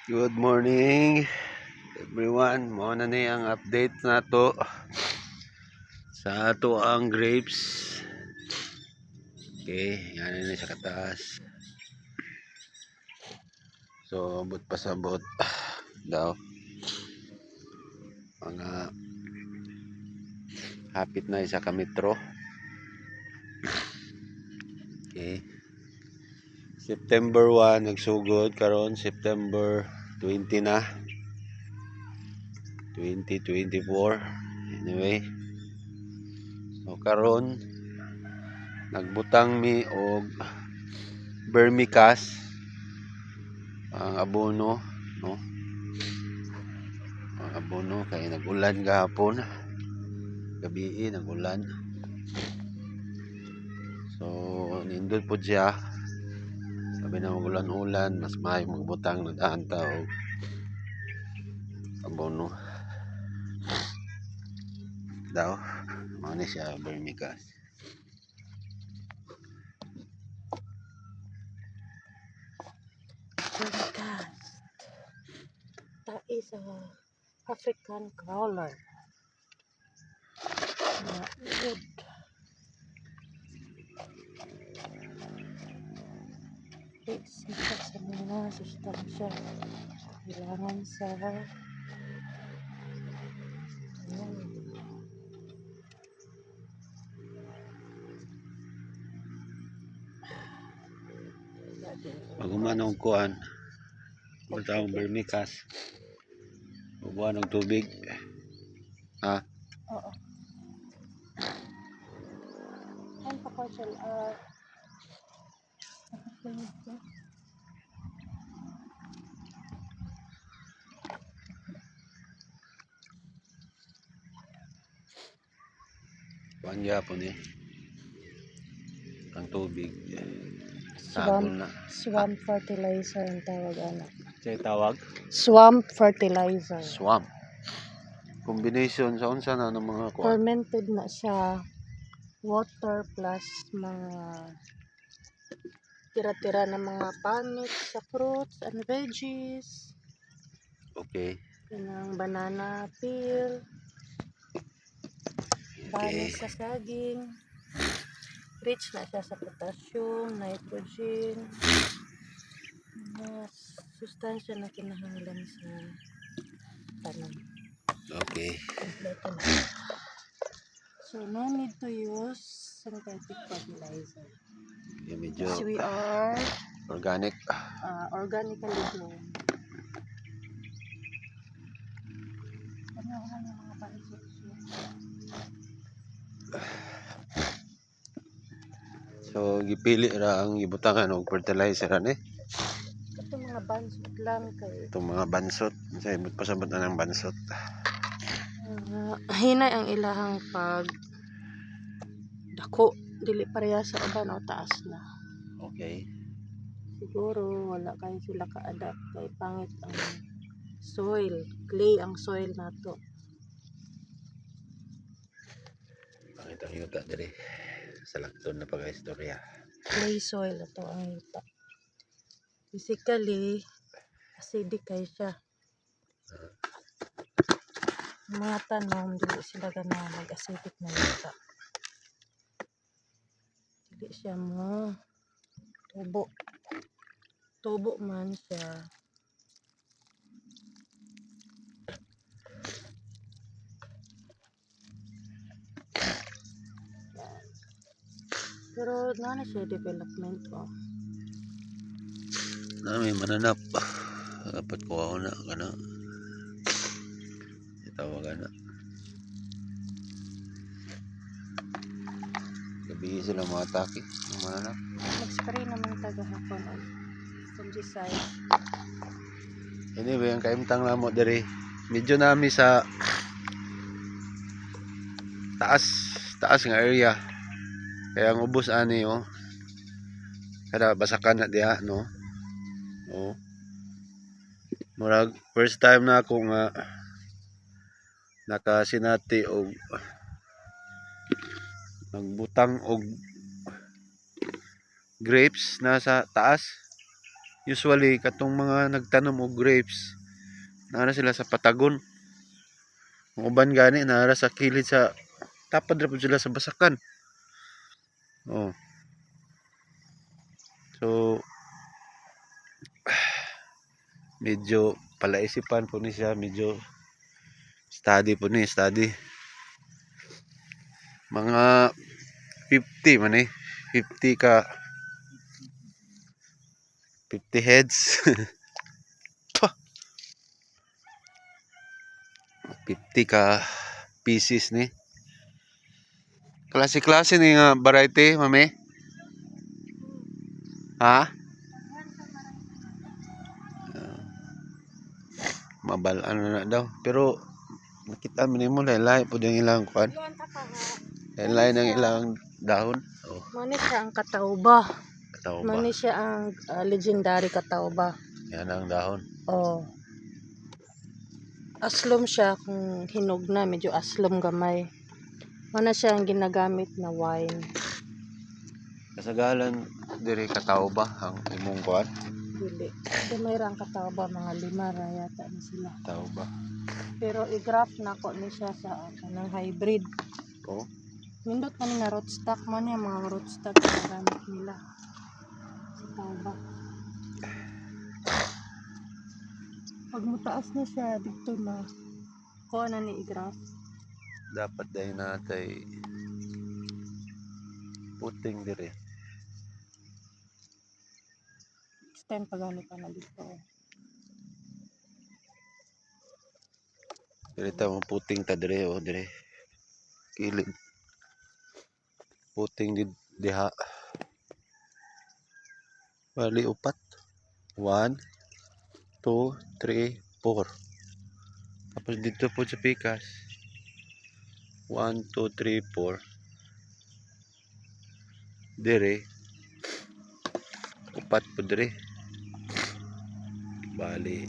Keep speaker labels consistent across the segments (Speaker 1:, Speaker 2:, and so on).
Speaker 1: Good morning everyone. Mao na ni ang update nato sa ato ang grapes. Okay, yan na sa kataas. So abot pasabot daw. Mga hapit na isa ka metro. Okay. September 1 nagsugod karon September 20 na. 2024. Anyway. So karon nagbutang mi og vermicast ang abono, no? Ang abono kay nagulan gahapon. Gabi nagulan. So nindot po siya. Sabi na magulan-ulan, mas may magbutang nag-aanta og abono. Daw, mao ni siya vermicast.
Speaker 2: Vermicast. That is a African crawler. Good. Isa sa mga sustansya kailangan sa
Speaker 1: Maguman og kuan. Butang vermicast. Bubuan og tubig. Ha?
Speaker 2: oo. Ang pakosal
Speaker 1: Kuan gyapon eh. Ang tubig.
Speaker 2: swamp fertilizer ang tawag anak.
Speaker 1: Say tawag?
Speaker 2: Swamp fertilizer.
Speaker 1: Swamp. Combination sa unsa na ng mga kuan.
Speaker 2: Fermented na siya. Water plus mga tira-tira ng mga panit sa fruits and veggies.
Speaker 1: Okay.
Speaker 2: Yung banana peel. Banis sa saging. Rich na siya sa potassium, nitrogen. Mga sustansya na kinahanglan sa tanom.
Speaker 1: Okay.
Speaker 2: Kompleto na. So, no need to use synthetic fertilizer.
Speaker 1: Yung medyo
Speaker 2: Because we are
Speaker 1: organic.
Speaker 2: organically grown. Ano yung mga parisosyo?
Speaker 1: So gipili ra ang gibutangan og fertilizer ani.
Speaker 2: Ito mga bansot lang kay
Speaker 1: Itong mga bansot, sa imot pasabot na ng bansot.
Speaker 2: hinay ang ilahang pag dako dili pareha sa uban o taas na.
Speaker 1: Okay.
Speaker 2: Siguro wala kay sila ka-adapt kay pangit ang soil, clay ang soil nato.
Speaker 1: Pangit ang yuta diri sa lakton na pag-istorya.
Speaker 2: Clay soil ito ang yuta. Basically acidic kay siya. Mga tanom dili sila ganahan mag-acidic na yuta. Dili siya mo tubo man siya. Pero na siya development
Speaker 1: Nami mananap. Dapat ko na kana. Itawagan na. Gabi sila mga atake ng mananap.
Speaker 2: Mag-spray naman tagahapon on fungicide.
Speaker 1: Anyway, ang kaimtang namo diri medyo nami sa taas nga area. Kaya ang ubos ani kada basakan na diha no. Murag first time na ako nga nakasinati og nagbutang og grapes na sa taas. usually katong mga nagtanom og grapes nara sila sa patagon. Ang uban gani nara sa kilid sa tapad ra pud sila sa basakan. Oh. So medyo palaisipan po ni siya, medyo study po ni, study. Mga 50 man 50 ka 50 heads. 50 ka pieces ni. Klase-klase ni nga variety, mami. Ha? Mabal ano na daw. Pero nakita mo nimo lain po yung ilang kuan. Lain ang ilang dahon. Oh,
Speaker 2: Mani siya ang katauba.
Speaker 1: kataw ba?
Speaker 2: Mani siya ang legendary katauba.
Speaker 1: Yan ang dahon.
Speaker 2: Oh. Aslom siya kung hinog na, medyo aslom gamay. Mana siya ang ginagamit na wine.
Speaker 1: Kasagalan diri kataw ba ang imong kuan?
Speaker 2: Dili. Gamay ra ang katauba, mga 5 ra yata na sila.
Speaker 1: Kataw ba?
Speaker 2: Pero i-graft na ko ni siya sa kanang hybrid.
Speaker 1: Oh.
Speaker 2: Nindot man nga rootstock man yung mga rootstock na gamit nila. Sa tauba. Pag mataas na siya dito na kuha na ni i-graft.
Speaker 1: Dapat dahil natay puting diri.
Speaker 2: Extend pagani pa na dito.
Speaker 1: Diri ta mo puting ta diri o diri. Kilid. Puting diha. Bali upat. 1 2 3 4. Tapos dito po sa pikas. 1 2 3 4. Diri. Upat po diri. Bali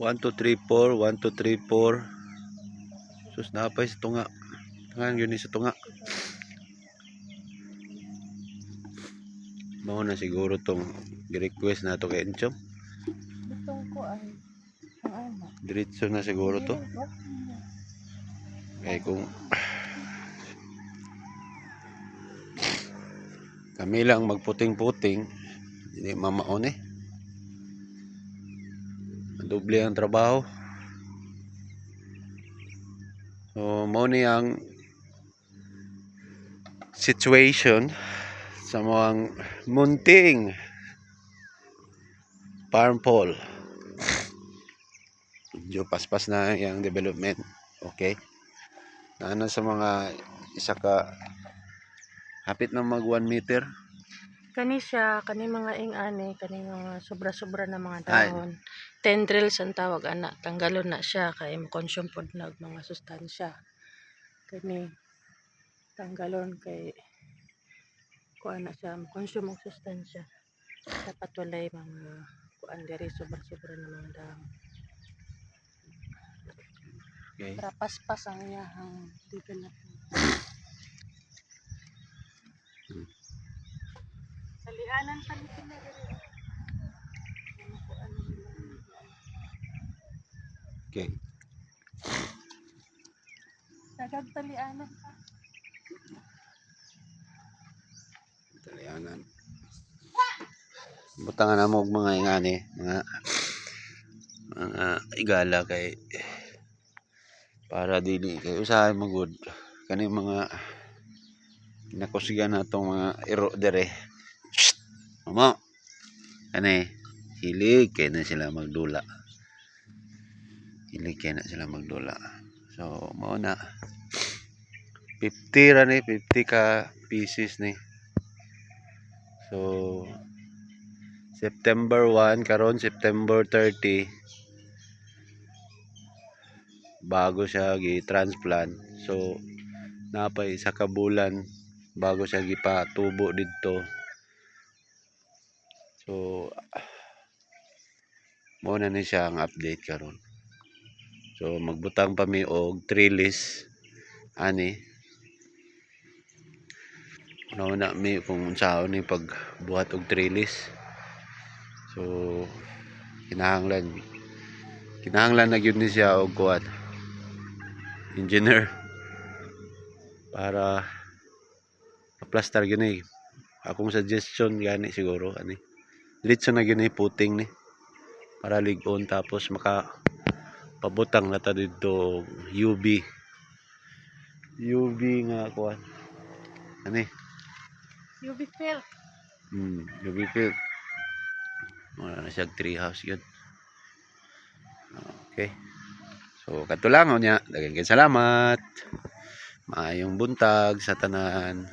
Speaker 1: 1 2 3 4 1 2 3 4. Sus napay sa tunga. Tangan yun sa tunga. Mao na siguro tong gi-request nato kay Enchom.
Speaker 2: Itong kuan. Ang ano.
Speaker 1: Diretso na siguro to. Kaya kung kami lang magputing-puting, hindi mamaon eh. Doble ang trabaho. So, mao ni ang situation sa mga munting farm pole. Medyo paspas na yung development. Okay? Ano sa mga isa ka hapit na mag 1 meter.
Speaker 2: Kani siya, kani mga ing-ani, kani mga sobra-sobra na mga
Speaker 1: Ay.
Speaker 2: dahon. Tendrils ang tawag ana, tanggalon na siya kay mo-consume pod na og mga sustansya. Kani tanggalon kay kuan na siya, mo-consume og sustansya. Dapat walay mga kuan diri sobra-sobra na mga dahon.
Speaker 1: Okay.
Speaker 2: Para paspas ang iyahang development. Talianan pa ni sila diri.
Speaker 1: Okay.
Speaker 2: Dagag talianan pa.
Speaker 1: Talianan. Butangan na mo og mga ingani, mga igala kay para dili kay usahay mo good kani mga nakusigan natong mga iro dire. Mamo. Kani hilig kay na sila magdula. Hilig kay na sila magdula. So mao na 50 ra ni 50 ka pieces ni. So September 1 karon September 30 bago siya gi-transplant. So napay isa ka bulan bago siya gipatubo didto. So mo na ni siya ang update karon. So magbutang pa mi og trellis ani. una mi kung unsaon ni pagbuhat og trellis. So kinahanglan na gyud ni siya og kuan engineer para aplastar gyud ni. Akong suggestion gani siguro ani diretso na gyud ni puting ni para lig-on, tapos maka pabutang na ta dito UV nga kuan ani
Speaker 2: UV fill.
Speaker 1: UV field. Wala na siya tree house yun. Okay, so kato lang niya, daghang salamat, maayong buntag sa tanan.